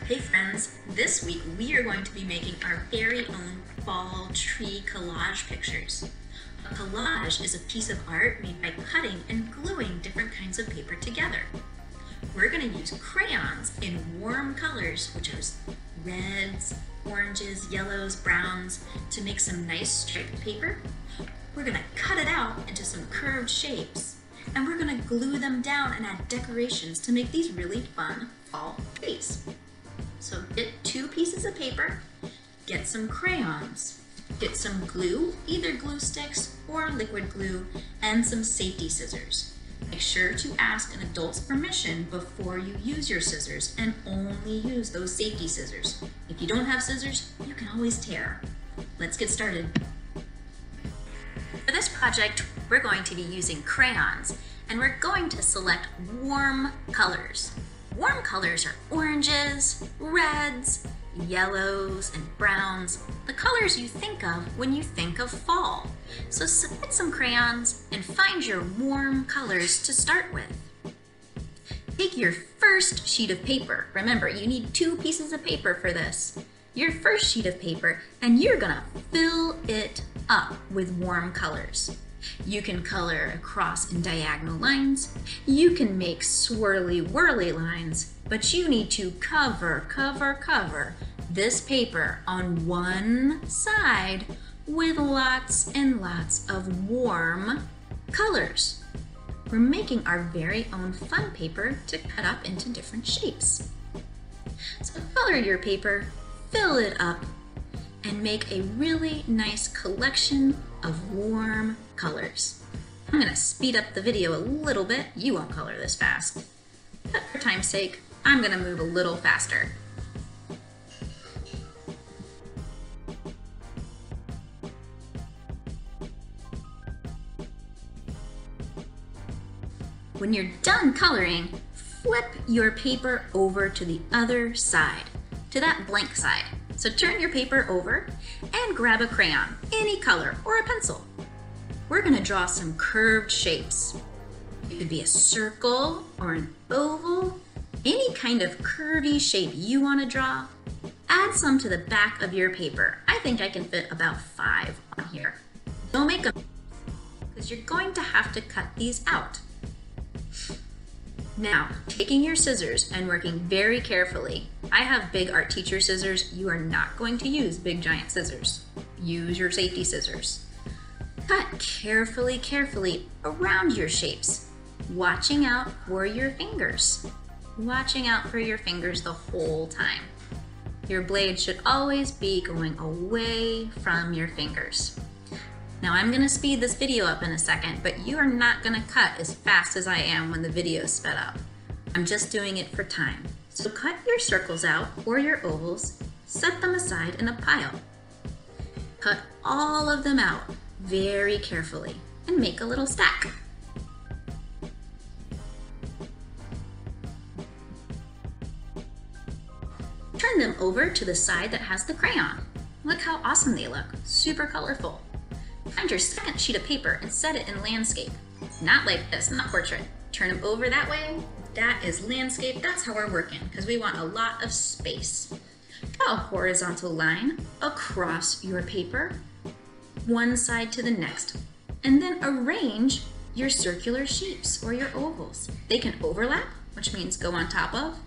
Hey friends, this week we are going to be making our very own fall tree collage pictures. A collage is a piece of art made by cutting and gluing different kinds of paper together. We're going to use crayons in warm colors, which are reds, oranges, yellows, browns, to make some nice striped paper. We're going to cut it out into some curved shapes, and we're going to glue them down and add decorations to make these really fun fall trees. So get 2 pieces of paper, get some crayons, get some glue, either glue sticks or liquid glue, and some safety scissors. Make sure to ask an adult's permission before you use your scissors, and only use those safety scissors. If you don't have scissors, you can always tear. Let's get started. For this project, we're going to be using crayons, and we're going to select warm colors. Warm colors are oranges, reds, yellows, and browns, the colors you think of when you think of fall. So select some crayons and find your warm colors to start with. Take your first sheet of paper. Remember, you need 2 pieces of paper for this. Your first sheet of paper, and you're gonna fill it up with warm colors. You can color across in diagonal lines. You can make swirly whirly lines, but you need to cover this paper on one side with lots and lots of warm colors. We're making our very own fun paper to cut up into different shapes. So color your paper, fill it up, and make a really nice collection of warm colors. I'm going to speed up the video a little bit. You won't color this fast, but for time's sake, I'm going to move a little faster. When you're done coloring, flip your paper over to the other side, to that blank side. So turn your paper over and grab a crayon, any color, or a pencil. We're going to draw some curved shapes. It could be a circle or an oval, any kind of curvy shape you want to draw. Add some to the back of your paper. I think I can fit about 5 on here. Don't make them, because you're going to have to cut these out. Now, taking your scissors and working very carefully. I have big art teacher scissors. You are not going to use big giant scissors. Use your safety scissors. Cut carefully around your shapes, watching out for your fingers. Watching out for your fingers the whole time. Your blade should always be going away from your fingers. Now I'm going to speed this video up in a second, but you are not going to cut as fast as I am when the video is sped up. I'm just doing it for time. So cut your circles out or your ovals, set them aside in a pile. Cut all of them out very carefully and make a little stack. Turn them over to the side that has the crayon. Look how awesome they look, super colorful. Find your second sheet of paper and set it in landscape. Not like this, not portrait. Turn them over that way. That is landscape. That's how we're working, because we want a lot of space. Draw a horizontal line across your paper, one side to the next, and then arrange your circular shapes or your ovals. They can overlap, which means go on top of,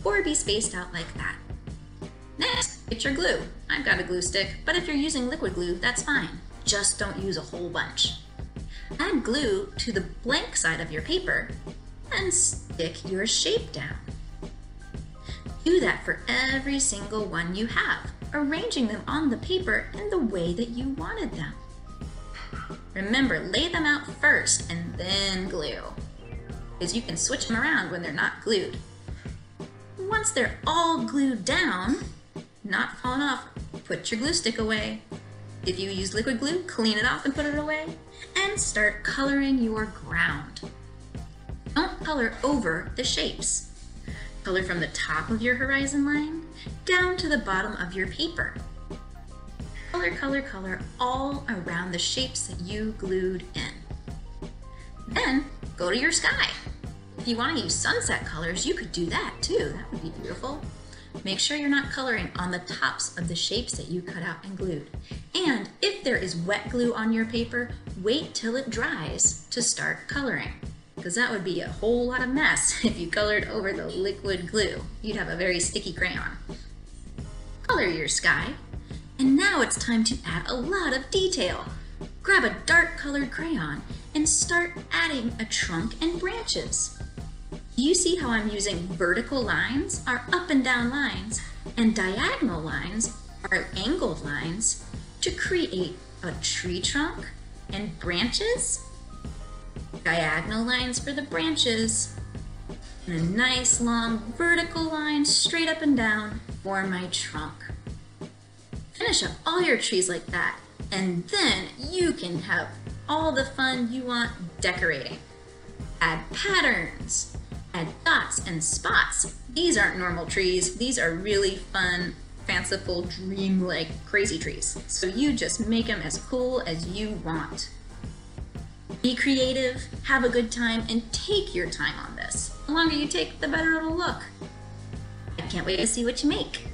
or be spaced out like that. Next, get your glue. I've got a glue stick, but if you're using liquid glue, that's fine. Just don't use a whole bunch. Add glue to the blank side of your paper and stick your shape down. Do that for every single one you have, arranging them on the paper in the way that you wanted them. Remember, lay them out first and then glue, because you can switch them around when they're not glued. Once they're all glued down, not falling off, put your glue stick away. If you use liquid glue, clean it off and put it away, and start coloring your ground. Don't color over the shapes. Color from the top of your horizon line down to the bottom of your paper. Color all around the shapes that you glued in. Then go to your sky. If you want to use sunset colors, you could do that too. That would be beautiful. Make sure you're not coloring on the tops of the shapes that you cut out and glued. And if there is wet glue on your paper, wait till it dries to start coloring, because that would be a whole lot of mess if you colored over the liquid glue. You'd have a very sticky crayon. Color your sky, and now it's time to add a lot of detail. Grab a dark colored crayon and start adding a trunk and branches. You see how I'm using vertical lines are up and down lines, and diagonal lines are angled lines to create a tree trunk and branches, diagonal lines for the branches, and a nice long vertical line straight up and down for my trunk. Finish up all your trees like that, and then you can have all the fun you want decorating. Add patterns, add dots and spots. These aren't normal trees. These are really fun, fanciful, dream-like, crazy trees. So you just make them as cool as you want. Be creative, have a good time, and take your time on this. The longer you take, the better it'll look. I can't wait to see what you make.